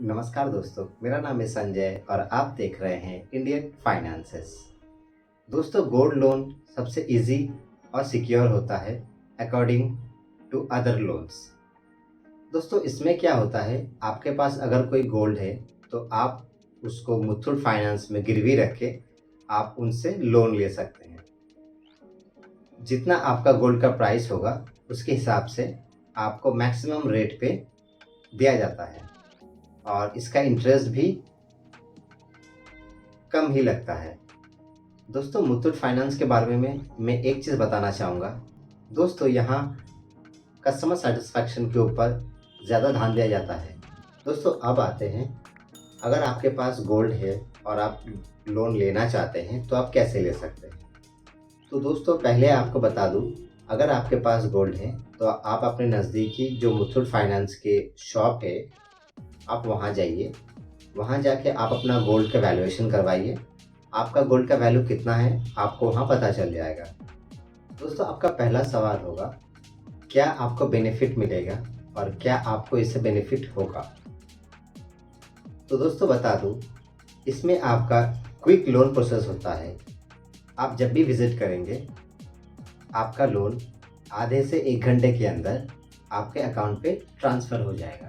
नमस्कार दोस्तों, मेरा नाम है संजय और आप देख रहे हैं इंडियन फाइनेंसेस। दोस्तों, गोल्ड लोन सबसे इजी और सिक्योर होता है अकॉर्डिंग टू अदर लोन्स। दोस्तों, इसमें क्या होता है, आपके पास अगर कोई गोल्ड है तो आप उसको मुथूट फाइनेंस में गिरवी रख के आप उनसे लोन ले सकते हैं। जितना आपका गोल्ड का प्राइस होगा उसके हिसाब से आपको मैक्सिमम रेट पे दिया जाता है और इसका इंटरेस्ट भी कम ही लगता है। दोस्तों, मुथूट फाइनेंस के बारे में मैं एक चीज़ बताना चाहूँगा। दोस्तों, यहाँ कस्टमर सैटिस्फैक्शन के ऊपर ज़्यादा ध्यान दिया जाता है। दोस्तों, अब आते हैं, अगर आपके पास गोल्ड है और आप लोन लेना चाहते हैं तो आप कैसे ले सकते हैं। तो दोस्तों, पहले आपको बता दूँ, अगर आपके पास गोल्ड है तो आप अपने नज़दीकी जो मुथूट फाइनेंस के शॉप है, आप वहाँ जाइए। वहाँ जाके आप अपना गोल्ड का वैल्यूएशन करवाइए। आपका गोल्ड का वैल्यू कितना है आपको वहाँ पता चल जाएगा। दोस्तों, आपका पहला सवाल होगा, क्या आपको बेनिफिट मिलेगा और क्या आपको इससे बेनिफिट होगा। तो दोस्तों, बता दूं, इसमें आपका क्विक लोन प्रोसेस होता है। आप जब भी विजिट करेंगे, आपका लोन आधे से 1 घंटे के अंदर आपके अकाउंट पे ट्रांसफ़र हो जाएगा।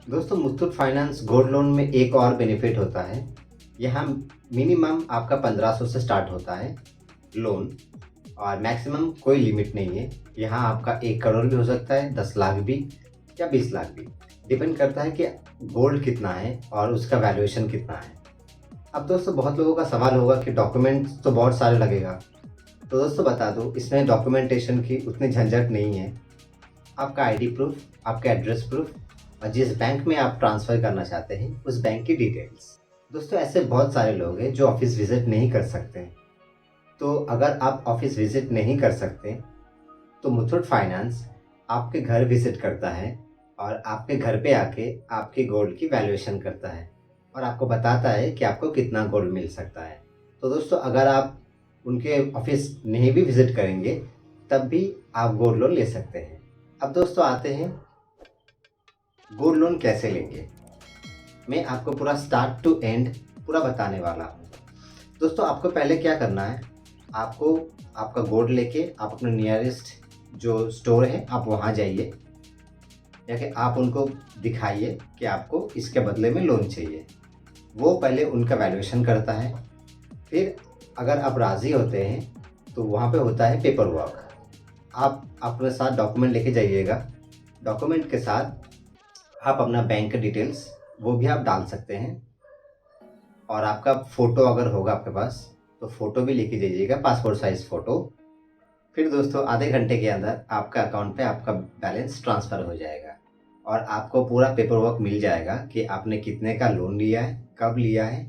दोस्तों, मुथूट फाइनेंस गोल्ड लोन में एक और बेनिफिट होता है। यहाँ मिनिमम आपका 1500 से स्टार्ट होता है लोन और मैक्सिमम कोई लिमिट नहीं है। यहाँ आपका 1 करोड़ भी हो सकता है, 10 लाख भी या 20 लाख भी। डिपेंड करता है कि गोल्ड कितना है और उसका वैल्यूएशन कितना है। अब दोस्तों, बहुत लोगों का सवाल होगा कि डॉक्यूमेंट्स तो बहुत सारे लगेगा। तो दोस्तों, बता दूँ, इसमें डॉक्यूमेंटेशन की उतनी झंझट नहीं है। आपका आईडी प्रूफ, आपका एड्रेस प्रूफ और जिस बैंक में आप ट्रांसफ़र करना चाहते हैं उस बैंक की डिटेल्स। दोस्तों, ऐसे बहुत सारे लोग हैं जो ऑफ़िस विज़िट नहीं कर सकते। तो अगर आप ऑफ़िस विज़िट नहीं कर सकते तो मुथूट फाइनेंस आपके घर विज़िट करता है और आपके घर पे आके आपके गोल्ड की वैल्यूएशन करता है और आपको बताता है कि आपको कितना गोल्ड मिल सकता है। तो दोस्तों, अगर आप उनके ऑफ़िस नहीं भी विज़िट करेंगे तब भी आप गोल्ड लोन ले सकते हैं। अब दोस्तों, आते हैं गोल्ड लोन कैसे लेंगे। मैं आपको पूरा स्टार्ट टू एंड पूरा बताने वाला हूँ। दोस्तों, आपको पहले क्या करना है, आपको आपका गोल्ड लेके आप अपने नियरेस्ट जो स्टोर है आप वहाँ जाइए, जाके आप उनको दिखाइए कि आपको इसके बदले में लोन चाहिए। वो पहले उनका वैल्यूएशन करता है। फिर अगर आप राज़ी होते हैं तो वहाँ पे होता है पेपर वर्क। आप अपने साथ डॉक्यूमेंट लेके जाइएगा। डॉक्यूमेंट के साथ आप अपना बैंक का डिटेल्स वो भी आप डाल सकते हैं और आपका फ़ोटो अगर होगा आपके पास तो फ़ोटो भी लेके जाइएगा, पासपोर्ट साइज़ फ़ोटो। फिर दोस्तों, आधे घंटे के अंदर आपका अकाउंट पे आपका बैलेंस ट्रांसफ़र हो जाएगा और आपको पूरा पेपर वर्क मिल जाएगा कि आपने कितने का लोन लिया है, कब लिया है,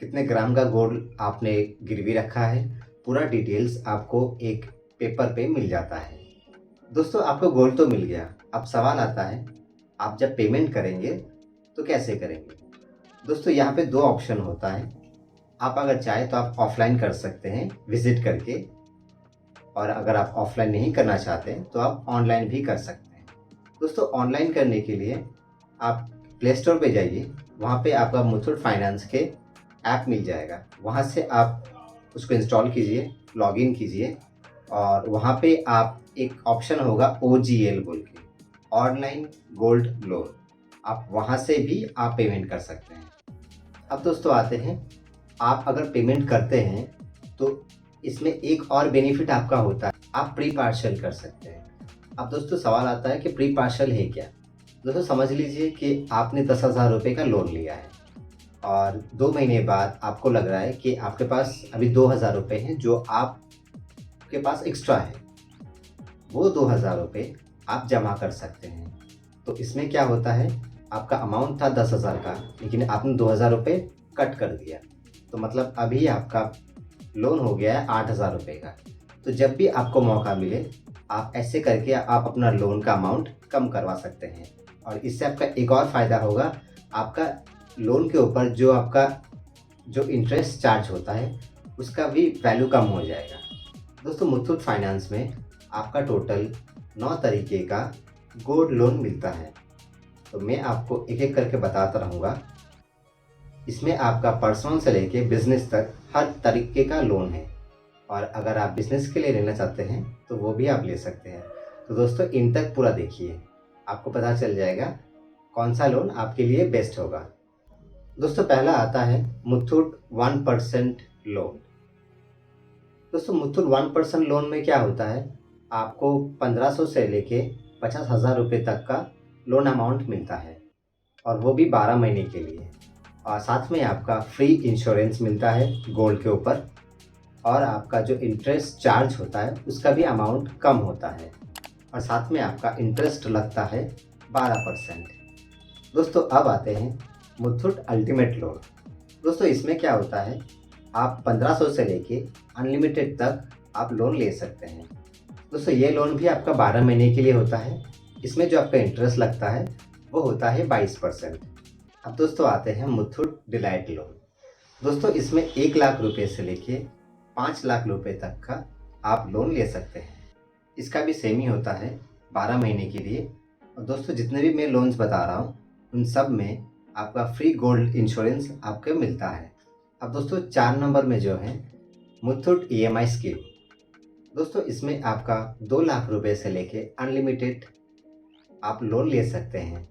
कितने ग्राम का गोल्ड आपने गिरवी रखा है। पूरा डिटेल्स आपको एक पेपर पे मिल जाता है। दोस्तों, आपको गोल्ड तो मिल गया। अब सवाल आता है, आप जब पेमेंट करेंगे तो कैसे करेंगे। दोस्तों, यहाँ पे 2 ऑप्शन होता है। आप अगर चाहें तो आप ऑफ़लाइन कर सकते हैं विज़िट करके, और अगर आप ऑफ़लाइन नहीं करना चाहते तो आप ऑनलाइन भी कर सकते हैं। दोस्तों, ऑनलाइन करने के लिए आप प्ले स्टोर पे जाइए। वहाँ पे आपका मुथूट फाइनेंस के ऐप मिल जाएगा। वहाँ से आप उसको इंस्टॉल कीजिए, लॉगिन कीजिए और वहाँ पे आप एक ऑप्शन होगा OGL बोल के, ऑनलाइन गोल्ड लोन। आप वहाँ से भी आप पेमेंट कर सकते हैं। अब दोस्तों, आते हैं, आप अगर पेमेंट करते हैं तो इसमें एक और बेनिफिट आपका होता है, आप प्री पार्शल कर सकते हैं। अब दोस्तों, सवाल आता है कि प्री पार्शल है क्या। दोस्तों, समझ लीजिए कि आपने 10,000 रुपये का लोन लिया है और 2 महीने बाद आपको लग रहा है कि आपके पास अभी 2,000 रुपये हैं जो आपके पास एक्स्ट्रा है। वो 2,000 रुपये आप जमा कर सकते हैं। तो इसमें क्या होता है, आपका अमाउंट था 10,000 का, लेकिन आपने 2,000 रुपये कट कर दिया। तो मतलब अभी आपका लोन हो गया है 8,000 रुपये का। तो जब भी आपको मौका मिले, आप ऐसे करके आप अपना लोन का अमाउंट कम करवा सकते हैं और इससे आपका एक और फ़ायदा होगा, आपका लोन के ऊपर जो आपका जो इंटरेस्ट चार्ज होता है उसका भी वैल्यू कम हो जाएगा। दोस्तों, मुथूट फाइनेंस में आपका टोटल 9 तरीके का गोल्ड लोन मिलता है। तो मैं आपको एक एक करके बताता रहूँगा। इसमें आपका पर्सनल से लेके बिजनेस तक हर तरीके का लोन है, और अगर आप बिजनेस के लिए लेना चाहते हैं तो वो भी आप ले सकते हैं। तो दोस्तों इन तक पूरा देखिए, आपको पता चल जाएगा कौन सा लोन आपके लिए बेस्ट होगा। दोस्तों पहला आता है मुथूट 1% लोन। दोस्तों मुथूट 1% लोन में क्या होता है, आपको 1500 से लेके 50,000 रुपये तक का लोन अमाउंट मिलता है, और वो भी 12 महीने के लिए। और साथ में आपका फ्री इंश्योरेंस मिलता है गोल्ड के ऊपर, और आपका जो इंटरेस्ट चार्ज होता है उसका भी अमाउंट कम होता है, और साथ में आपका इंटरेस्ट लगता है 12%। दोस्तों अब आते हैं मुथूट अल्टीमेट लोन। दोस्तों इसमें क्या होता है, आप 1500 से लेके अनलिमिटेड तक आप लोन ले सकते हैं। दोस्तों ये लोन भी आपका 12 महीने के लिए होता है। इसमें जो आपका इंटरेस्ट लगता है वो होता है 22%। अब दोस्तों आते हैं मुथूट डिलाइट लोन। दोस्तों इसमें 1 लाख रुपए से लेके 5 लाख रुपए तक का आप लोन ले सकते हैं। इसका भी सेम ही होता है 12 महीने के लिए। और दोस्तों जितने भी मैं लोन्स बता रहा हूँ उन सब में आपका फ्री गोल्ड इंश्योरेंस आपको मिलता है। अब दोस्तों 4 नंबर में जो है मुथूट EMI स्कीम। दोस्तों इसमें आपका 2 लाख रुपए से लेके अनलिमिटेड आप लोन ले सकते हैं।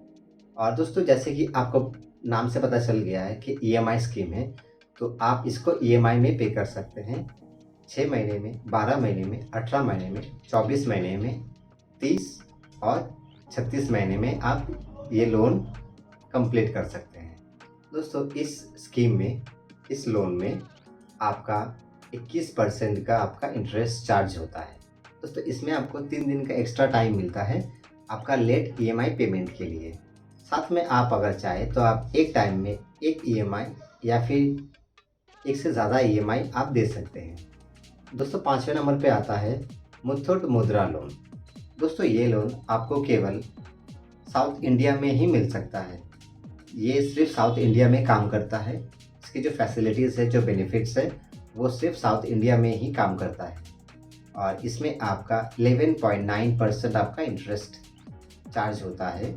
और दोस्तों जैसे कि आपको नाम से पता चल गया है कि EMI स्कीम है, तो आप इसको EMI में पे कर सकते हैं। 6 महीने में, 12 महीने में, 18 महीने में, 24 महीने में, 30 और 36 महीने में आप ये लोन कंप्लीट कर सकते हैं। दोस्तों इस स्कीम में, इस लोन में आपका 21% का आपका इंटरेस्ट चार्ज होता है। दोस्तों इसमें आपको 3 दिन का एक्स्ट्रा टाइम मिलता है आपका लेट EMI पेमेंट के लिए। साथ में आप अगर चाहें तो आप एक टाइम में एक EMI या फिर एक से ज़्यादा EMI आप दे सकते हैं। दोस्तों 5वें नंबर पे आता है मुथूट मुद्रा लोन। दोस्तों ये लोन आपको केवल साउथ इंडिया में ही मिल सकता है। ये सिर्फ साउथ इंडिया में काम करता है। इसकी जो फैसिलिटीज़ है, जो बेनिफिट्स है, वो सिर्फ साउथ इंडिया में ही काम करता है। और इसमें आपका 11.9% आपका इंटरेस्ट चार्ज होता है।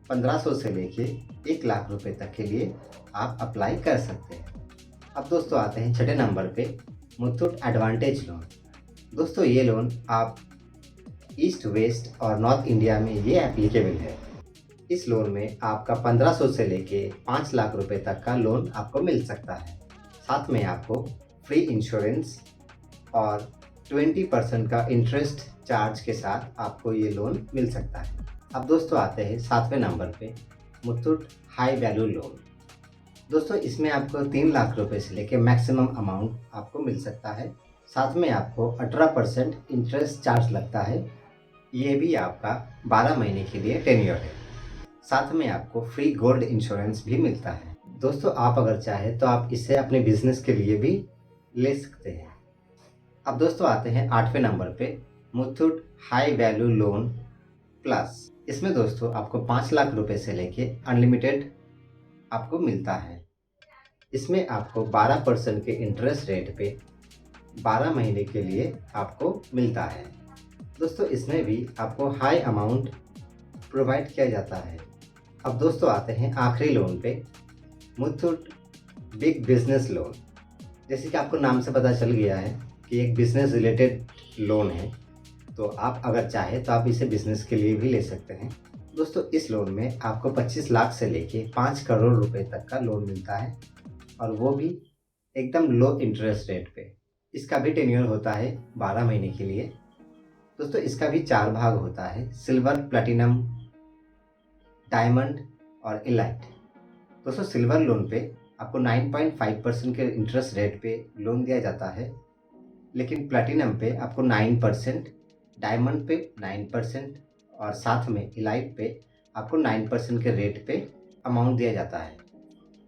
1500 से लेके 1 लाख रुपए तक के लिए आप अप्लाई कर सकते हैं। अब दोस्तों आते हैं 6ठे नंबर पे मुथूट एडवांटेज लोन। दोस्तों ये लोन आप ईस्ट, वेस्ट और नॉर्थ इंडिया में ये एप्लीकेबल है। इस लोन में आपका 1500 से लेके 5 लाख रुपए तक का लोन आपको मिल सकता है। साथ में आपको फ्री इंश्योरेंस और 20% का इंटरेस्ट चार्ज के साथ आपको ये लोन मिल सकता है। अब दोस्तों आते हैं 7वें नंबर पे मुथूट हाई वैल्यू लोन। दोस्तों इसमें आपको 3 लाख रुपए से लेके मैक्सिमम अमाउंट आपको मिल सकता है। साथ में आपको 18% इंटरेस्ट चार्ज लगता है। ये भी आपका 12 महीने के लिए टेन्योर है। साथ में आपको फ्री गोल्ड इंश्योरेंस भी मिलता है। दोस्तों आप अगर चाहें तो आप इसे अपने बिजनेस के लिए भी ले सकते हैं। अब दोस्तों आते हैं 8वें नंबर पे Muthoot high value loan plus. इसमें दोस्तों आपको 5 लाख रुपए से लेके अनलिमिटेड आपको मिलता है। इसमें आपको 12% के इंटरेस्ट रेट पे 12 महीने के लिए आपको मिलता है। दोस्तों इसमें भी आपको हाई अमाउंट प्रोवाइड किया जाता है। अब दोस्तों आते हैं आखिरी लोन पे मुथूट बिग बिजनेस लोन। जैसे कि आपको नाम से पता चल गया है कि एक बिजनेस रिलेटेड लोन है, तो आप अगर चाहें तो आप इसे बिजनेस के लिए भी ले सकते हैं। दोस्तों इस लोन में आपको 25 लाख से लेके 5 करोड़ रुपए तक का लोन मिलता है, और वो भी एकदम लो इंटरेस्ट रेट पे। इसका भी टेन्योर होता है 12 महीने के लिए। दोस्तों इसका भी 4 भाग होता है, सिल्वर, प्लैटिनम, डायमंड और इलाइट। दोस्तों सिल्वर लोन पे आपको 9.5% के इंटरेस्ट रेट पे लोन दिया जाता है, लेकिन प्लैटिनम पे आपको 9%, डायमंड पे 9% और साथ में इलाइट पे आपको 9% के रेट पे अमाउंट दिया जाता है।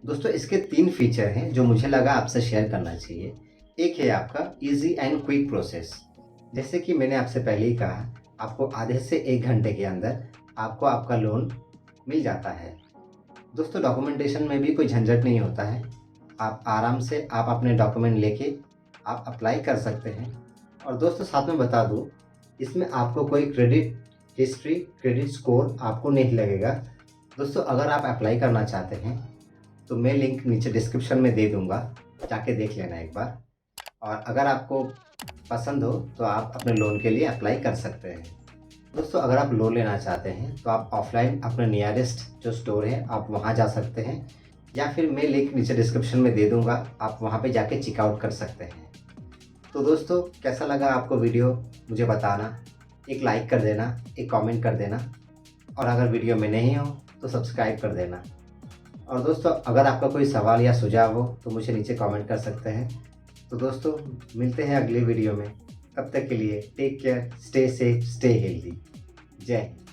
दोस्तों इसके 3 फीचर हैं जो मुझे लगा आपसे शेयर करना चाहिए। एक है आपका इजी एंड क्विक प्रोसेस। जैसे कि मैंने आपसे पहले ही कहा, आपको आधे से 1 घंटे के अंदर आपको आपका लोन मिल जाता है। दोस्तों डॉक्यूमेंटेशन में भी कोई झंझट नहीं होता है। आप आराम से आप अपने डॉक्यूमेंट लेके आप अप्लाई कर सकते हैं। और दोस्तों साथ में बता दूं, इसमें आपको कोई क्रेडिट हिस्ट्री, क्रेडिट स्कोर आपको नहीं लगेगा। दोस्तों अगर आप अप्लाई करना चाहते हैं तो मैं लिंक नीचे डिस्क्रिप्शन में दे दूँगा, जाके देख लेना एक बार। और अगर आपको पसंद हो तो आप अपने लोन के लिए अप्लाई कर सकते हैं। दोस्तों अगर आप लोन लेना चाहते हैं तो आप ऑफ़लाइन अपने नियरेस्ट जो स्टोर है आप वहाँ जा सकते हैं, या फिर मैं लिंक नीचे डिस्क्रिप्शन में दे दूँगा, आप वहाँ पे जाके चेकआउट कर सकते हैं। तो दोस्तों कैसा लगा आपको वीडियो मुझे बताना, एक लाइक कर देना, एक कमेंट कर देना, और अगर वीडियो में नहीं हो तो सब्सक्राइब कर देना। और दोस्तों अगर आपका कोई सवाल या सुझाव हो तो मुझे नीचे कमेंट कर सकते हैं। तो दोस्तों मिलते हैं अगली वीडियो में, तब तक के लिए take care, stay safe, stay healthy. जय हिंद।